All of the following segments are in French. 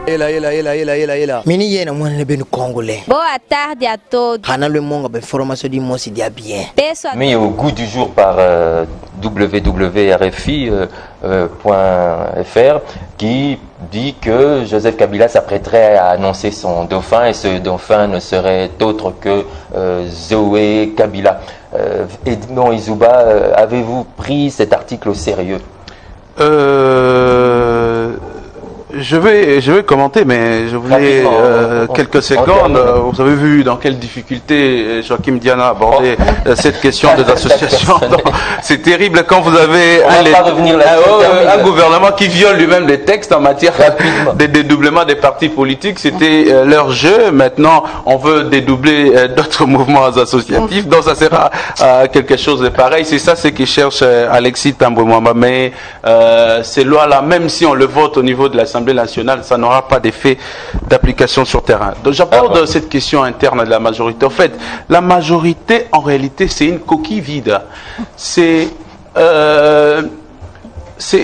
Ela. Mini yena mwana benu congolais. Boa tarde a todos. Hana le monga be formation du mot dia bien. Mais au goût du jour par www.rfi.fr qui dit que Joseph Kabila s'apprêterait à annoncer son dauphin et ce dauphin ne serait autre que Zoé Kabila. Edmond Izouba, avez-vous pris cet article au sérieux? Je vais commenter, mais je voulais quelques secondes. Vous avez vu dans quelle difficulté Joachim Diana a abordé cette question des associations. C'est terrible quand vous avez un gouvernement qui viole lui-même les textes en matière de dédoublement des partis politiques. C'était leur jeu. Maintenant, on veut dédoubler d'autres mouvements associatifs. Donc, ça sera quelque chose de pareil. C'est ça ce que cherche Alexis Tambwe-Mwamba. Mais ces lois-là, même si on le vote au niveau de l'Assemblée nationale, ça n'aura pas d'effet d'application sur terrain. Donc j'aborde cette question interne de la majorité. En fait, la majorité, en réalité, c'est une coquille vide. C'est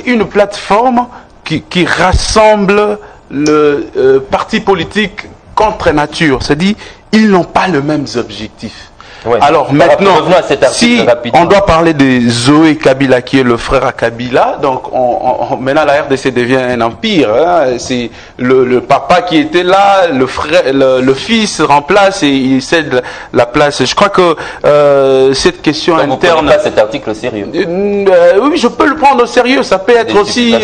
une plateforme qui rassemble le parti politique contre nature. C'est-à-dire, ils n'ont pas les mêmes objectifs. Ouais. Alors maintenant, si on doit parler de Zoé Kabila qui est le frère à Kabila, donc maintenant la RDC devient un empire. Hein, c'est le papa qui était là, le frère, le fils remplace et il cède la place. Je crois que cette question interne. Vous prenez pas cet article au sérieux? Oui, je peux le prendre au sérieux. Ça peut être aussi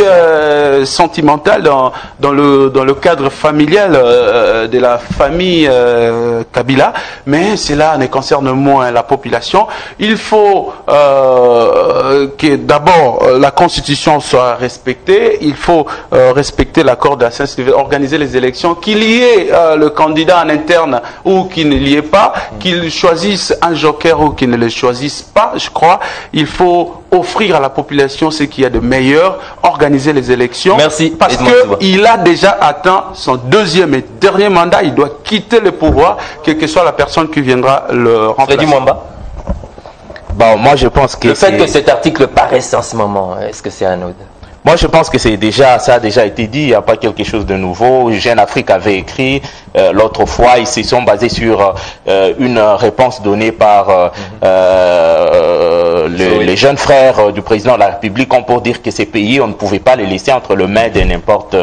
sentimental dans le cadre familial de la famille Kabila, mais cela ne concerne moins la population. Il faut que d'abord la constitution soit respectée, il faut respecter l'accord d'Assas, organiser les élections, qu'il y ait le candidat en interne ou qu'il n'y ait pas, qu'il choisisse un joker ou qu'il ne le choisisse pas, je crois. Il faut offrir à la population ce qu'il y a de meilleur, organiser les élections. Merci. Parce qu'il a déjà atteint son deuxième et dernier mandat, il doit quitter le pouvoir, quelle que soit la personne qui viendra le remplacer. Freddy Mwamba. Bon, moi je pense que le fait que cet article paraisse en ce moment, est-ce que c'est anodin? Moi, je pense que ça a déjà été dit, il n'y a pas quelque chose de nouveau. Jeune Afrique avait écrit l'autre fois, ils se sont basés sur une réponse donnée par les jeunes frères du président de la République pour dire que ces pays, on ne pouvait pas les laisser entre le mains de n'importe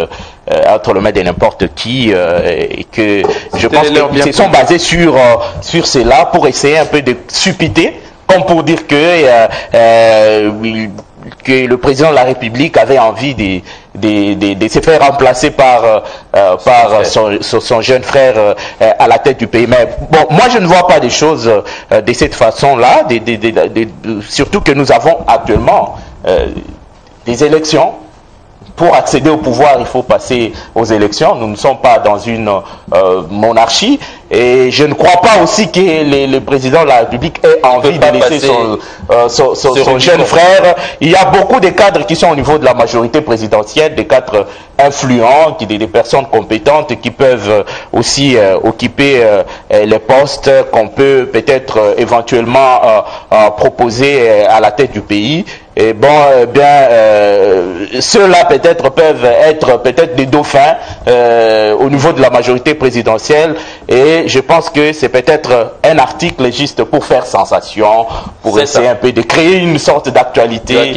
qui, et que je pense qu'ils se sont basés sur cela pour essayer un peu de suppiter, comme pour dire que le président de la République avait envie de se faire remplacer par son jeune frère à la tête du pays. Mais bon, moi je ne vois pas des choses de cette façon-là, surtout que nous avons actuellement des élections. Pour accéder au pouvoir, il faut passer aux élections. Nous ne sommes pas dans une monarchie. Et je ne crois pas aussi que le président de la République ait envie de laisser son jeune frère. Il y a beaucoup de cadres qui sont au niveau de la majorité présidentielle, des cadres influents, des personnes compétentes qui peuvent aussi occuper les postes qu'on peut peut-être éventuellement proposer à la tête du pays. Et bon, ceux-là peut-être peuvent être des dauphins au niveau de la majorité présidentielle. Et je pense que c'est peut-être un article juste pour faire sensation, pour essayer un peu de créer une sorte d'actualité.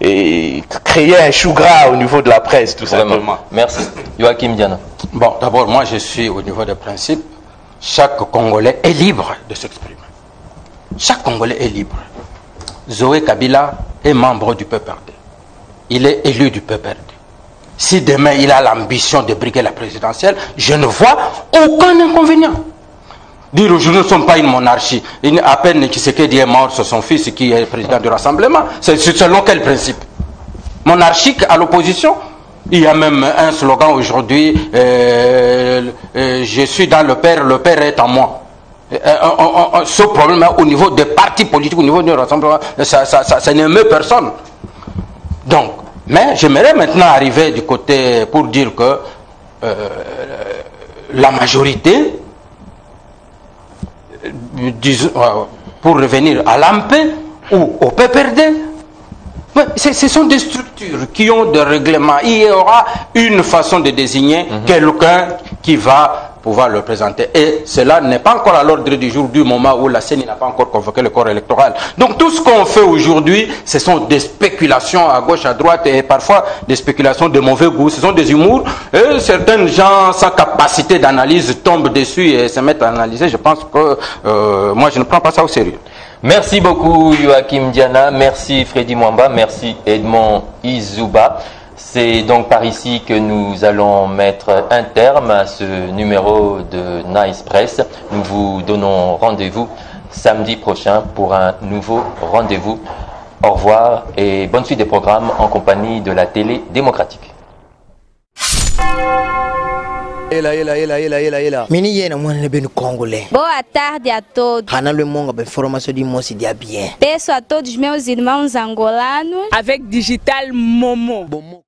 Et créer un chou gras au niveau de la presse, tout simplement. Merci. Joachim Diana. Bon, d'abord, moi je suis au niveau des principes. Chaque Congolais est libre de s'exprimer. Chaque Congolais est libre. Zoé Kabila est membre du PPRD. Il est élu du PPRD. Si demain il a l'ambition de briguer la présidentielle, je ne vois aucun inconvénient. Dire que nous ne sommes pas une monarchie. À peine Tshisekedi est mort, c'est son fils qui est président du Rassemblement. C'est selon quel principe? Monarchique à l'opposition? Il y a même un slogan aujourd'hui, je suis dans le père est en moi. Ce problème au niveau des partis politiques, au niveau du Rassemblement, ça n'émeut personne. Donc, mais j'aimerais maintenant arriver du côté pour dire que la majorité, pour revenir à l'AMP ou au PPRD, Ce sont des structures qui ont des règlements. Il y aura une façon de désigner quelqu'un qui va pouvoir le présenter. Et cela n'est pas encore à l'ordre du jour du moment où la CENI n'a pas encore convoqué le corps électoral. Donc tout ce qu'on fait aujourd'hui, ce sont des spéculations à gauche, à droite et parfois des spéculations de mauvais goût. Ce sont des humours et certains gens sans capacité d'analyse tombent dessus et se mettent à analyser. Je pense que moi je ne prends pas ça au sérieux. Merci beaucoup Joachim Diana, merci Freddy Mwamba, merci Edmond Izouba. C'est donc par ici que nous allons mettre un terme à ce numéro de Nice Press. Nous vous donnons rendez-vous samedi prochain pour un nouveau rendez-vous. Au revoir et bonne suite des programmes en compagnie de la télé démocratique. Menina, mwana bem congolais. Boa tarde a todos. Hanalo monga bem formação de moça dia bien. Peço a todos meus irmãos angolanos avec Digital Momo.